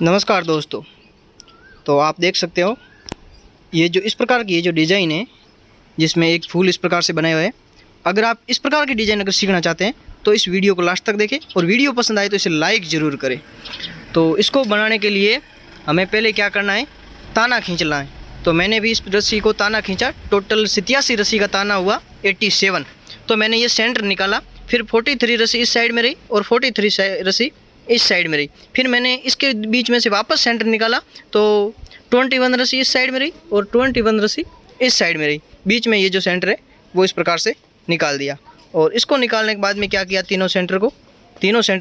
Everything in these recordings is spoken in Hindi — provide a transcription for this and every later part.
नमस्कार दोस्तों। तो आप देख सकते हो ये जो इस प्रकार की ये जो डिज़ाइन है जिसमें एक फूल इस प्रकार से बनाया हुआ है। अगर आप इस प्रकार की डिज़ाइन अगर सीखना चाहते हैं तो इस वीडियो को लास्ट तक देखें और वीडियो पसंद आए तो इसे लाइक ज़रूर करें। तो इसको बनाने के लिए हमें पहले क्या करना है, ताना खींचना है। तो मैंने भी इस रस्सी को ताना खींचा, टोटल 87 रस्सी का ताना हुआ 87। तो मैंने ये सेंटर निकाला, फिर 43 रस्सी इस साइड में रही और 43 रस्सी इस साइड में रही। फिर मैंने इसके बीच में से वापस सेंटर निकाला तो 21 रस्सी इस साइड में रही और 21 रस्सी इस साइड में रही। बीच में ये जो सेंटर है वो इस प्रकार से निकाल दिया। और इसको निकालने के बाद में क्या किया, तीनों सेंटर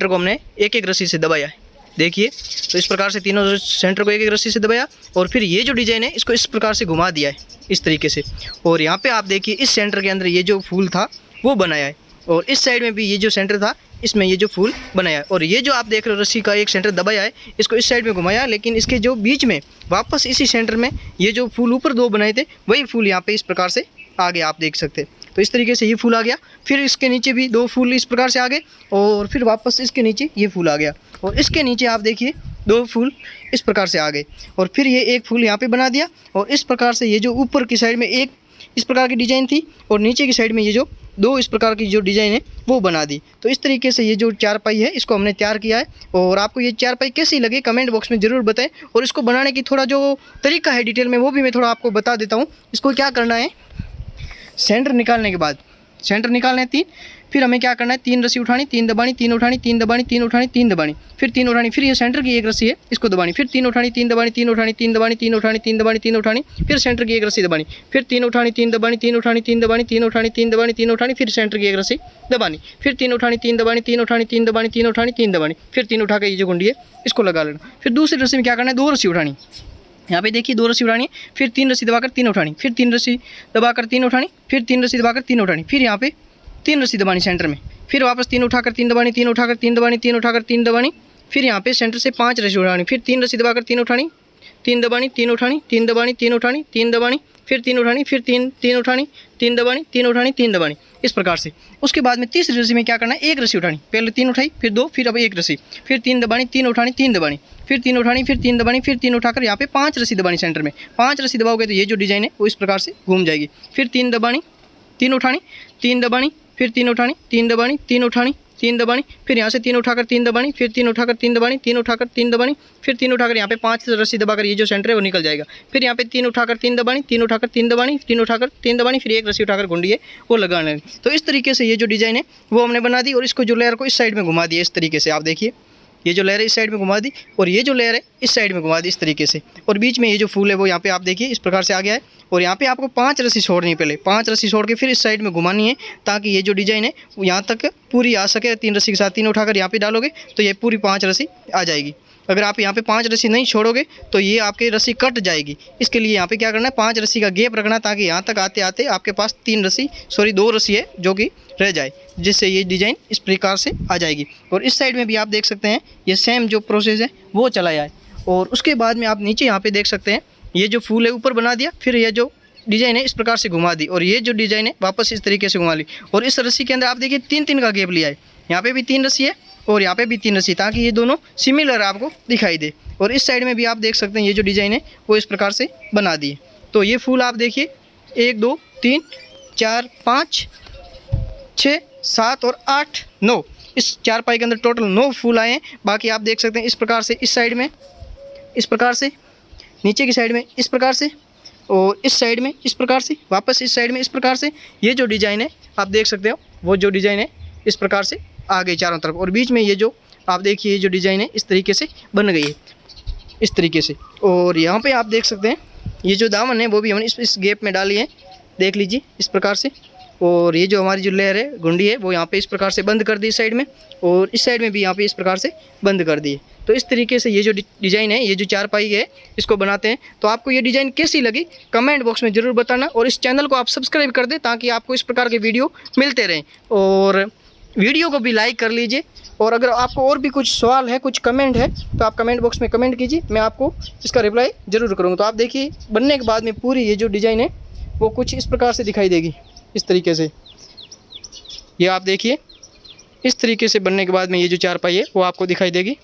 को हमने एक एक रस्सी से दबाया है। देखिए, तो इस प्रकार से तीनों सेंटर को एक एक रस्सी से दबाया और फिर ये जो डिज़ाइन है इसको इस प्रकार से घुमा दिया है इस तरीके से। और यहाँ पे आप देखिए इस सेंटर के अंदर ये जो फूल था वो बनाया है और इस साइड में भी ये जो सेंटर था इसमें ये जो फूल बनाया है। और ये जो आप देख रहे हो रस्सी का एक सेंटर दबाया है, इसको इस साइड में घुमाया, लेकिन इसके जो बीच में वापस इसी सेंटर में ये जो फूल ऊपर दो बनाए थे वही फूल यहाँ पे इस प्रकार से आ गया, आप देख सकते हैं। तो इस तरीके से ये फूल आ गया। फिर इसके नीचे भी दो फूल इस प्रकार से आ गए और फिर वापस इसके नीचे ये फूल आ गया और इसके नीचे आप देखिए दो फूल इस प्रकार से आ गए और फिर ये एक फूल यहाँ पे बना दिया। और इस प्रकार से ये जो ऊपर की साइड में एक इस प्रकार की डिज़ाइन थी और नीचे की साइड में ये जो दो इस प्रकार की जो डिज़ाइन है वो बना दी। तो इस तरीके से ये जो चारपाई है इसको हमने तैयार किया है। और आपको ये चारपाई कैसी लगी कमेंट बॉक्स में ज़रूर बताएं। और इसको बनाने की थोड़ा जो तरीका है डिटेल में वो भी मैं थोड़ा आपको बता देता हूँ। इसको क्या करना है, सेंटर निकालने के बाद सेंटर निकालने 3, फिर हमें क्या करना है, 3 रस्सी उठानी, 3 दबानी, 3 उठानी, 3 दबानी, 3 उठानी, 3 दबानी, फिर 3 उठानी, फिर ये सेंटर की एक रस्सी है इसको दबानी, फिर 3 उठानी, 3 दबानी, 3 उठानी, 3 दबानी, 3 उठानी, 3 दबानी, 3 उठानी, फिर सेंटर की एक रस्सी दबानी, फिर 3 उठानी, 3 दबानी, 3 उठानी, 3 दबानी, 3 उठानी, 3 दबानी, 3 उठानी, फिर सेंटर की एक रस्सी दबानी, फिर 3 उठानी, 3 दबानी, 3 उठानी, 3 दबानी, 3 उठानी, 3 दबानी, फिर 3 उठा के ये जो गुंडी है इसको लगा लेना। फिर दूसरी रस्सी में क्या करना है, 2 रस्सी उठानी, यहाँ पे देखिए 2 रस्सी उठानी है, फिर 3 रस्सी दबाकर 3 उठानी, फिर 3 रस्सी दबाकर 3 उठानी, फिर 3 रस्सी दबाकर 3 उठानी, फिर यहाँ पे 3 रस्सी दबानी सेंटर में, फिर वापस 3 उठाकर 3 दबानी, 3 उठाकर 3 दबानी, 3 उठाकर 3 दबानी, फिर यहाँ पे सेंटर से 5 रस्सी उठानी, फिर 3 रस्सी दबाकर 3 उठानी, 3 दबानी, 3 उठानी, 3 दबानी, 3 उठानी, 3 दबानी, फिर 3 उठानी, फिर 3 उठानी, 3 दबानी, 3 उठानी, 3 दबानी, इस प्रकार से। उसके बाद में तीसरी रस्सी में क्या करना है, एक रस्सी उठानी, पहले 3 उठाई, फिर 2, फिर अब एक रस्सी, फिर 3 दबानी, 3 उठानी, 3 दबानी, फिर 3 उठानी, फिर 3 दबानी, फिर 3 उठाकर यहाँ पे 5 रस्सी दबानी सेंटर में। 5 रस्सी दबाओगे तो ये जो डिज़ाइन है वो इस प्रकार से घूम जाएगी। फिर 3 दबानी, 3 उठानी, 3 दबानी, फिर 3 उठानी, 3 दबानी, 3 उठानी, 3 दबानी, फिर यहाँ से 3 उठाकर 3 दबानी, फिर 3 उठाकर 3 दबानी, 3 उठाकर 3 दबानी, फिर 3 उठाकर यहाँ पे 5 रस्सी दबाकर ये जो सेंटर है वो निकल जाएगा। फिर यहाँ पे 3 उठाकर 3 दबानी, 3 उठाकर 3 दबानी, 3 उठाकर 3 दबानी, फिर एक रस्सी उठाकर गुंडी है वो लगाना है। तो इस तरीके से ये जो डिज़ाइन है वो हमने बना दी और इसको जो लेयर को इस साइड में घुमा दिया इस तरीके से। आप देखिए ये जो लेयर है इस साइड में घुमा दी और ये जो लेयर है इस साइड में घुमा दी इस तरीके से। और बीच में ये जो फूल है वो यहाँ पे आप देखिए इस प्रकार से आ गया है। और यहाँ पे आपको 5 रस्सी छोड़नी है, पहले 5 रस्सी छोड़ के फिर इस साइड में घुमानी है ताकि ये जो डिज़ाइन है वो यहाँ तक पूरी आ सके। 3 रस्सी के साथ 3 उठाकर यहाँ पे डालोगे तो ये पूरी 5 रस्सी आ जाएगी। अगर आप यहाँ पे 5 रस्सी नहीं छोड़ोगे तो ये आपकी रस्सी कट जाएगी। इसके लिए यहाँ पे क्या करना है, 5 रस्सी का गैप रखना ताकि यहाँ तक आते आते आपके पास 2 रस्सी है जो कि रह जाए, जिससे ये डिज़ाइन इस प्रकार से आ जाएगी। और इस साइड में भी आप देख सकते हैं ये सेम जो प्रोसेस है वो चलाया है। और उसके बाद में आप नीचे यहाँ पे देख सकते हैं ये जो फूल है ऊपर बना दिया, फिर ये जो डिज़ाइन है इस प्रकार से घुमा दी और ये जो डिज़ाइन है वापस इस तरीके से घुमा ली। और इस रस्सी के अंदर आप देखिए 3-3 का गैप लिया है, यहाँ पे भी 3 रस्सी है और यहाँ पे भी 3 रस्सी, ताकि ये दोनों सिमिलर आपको दिखाई दे। और इस साइड में भी आप देख सकते हैं ये जो डिज़ाइन है वो इस प्रकार से बना दी है। तो ये फूल आप देखिए 1 2 3 4 5 6 7 और 8 9, इस चारपाई के अंदर टोटल 9 फूल आए हैं। बाकी आप देख सकते हैं इस प्रकार से, इस साइड में इस प्रकार से, नीचे की साइड में इस प्रकार से और इस साइड में इस प्रकार से, वापस इस साइड में इस प्रकार से। ये जो डिज़ाइन है आप देख सकते हो वो जो डिज़ाइन है इस प्रकार से आ गई चारों तरफ। और बीच में ये जो आप देखिए ये जो डिज़ाइन है इस तरीके से बन गई है इस तरीके से। और यहाँ पे आप देख सकते हैं ये जो दामन है वो भी हमने इस गैप में डाली है, देख लीजिए इस प्रकार से। और ये जो हमारी जो लेयर है गुंडी है वो यहाँ पे इस प्रकार से बंद कर दी इस साइड में और इस साइड में भी यहाँ पे इस प्रकार से बंद कर दी है। तो इस तरीके से ये जो डिज़ाइन है, ये जो चारपाई है इसको बनाते हैं। तो आपको ये डिज़ाइन कैसी लगी कमेंट बॉक्स में ज़रूर बताना और इस चैनल को आप सब्सक्राइब कर दें ताकि आपको इस प्रकार के वीडियो मिलते रहें। और वीडियो को भी लाइक कर लीजिए। और अगर आपको और भी कुछ सवाल है, कुछ कमेंट है तो आप कमेंट बॉक्स में कमेंट कीजिए, मैं आपको इसका रिप्लाई ज़रूर करूँगा। तो आप देखिए बनने के बाद में पूरी ये जो डिज़ाइन है वो कुछ इस प्रकार से दिखाई देगी इस तरीके से। ये आप देखिए इस तरीके से बनने के बाद में ये जो चारपाई है वो आपको दिखाई देगी।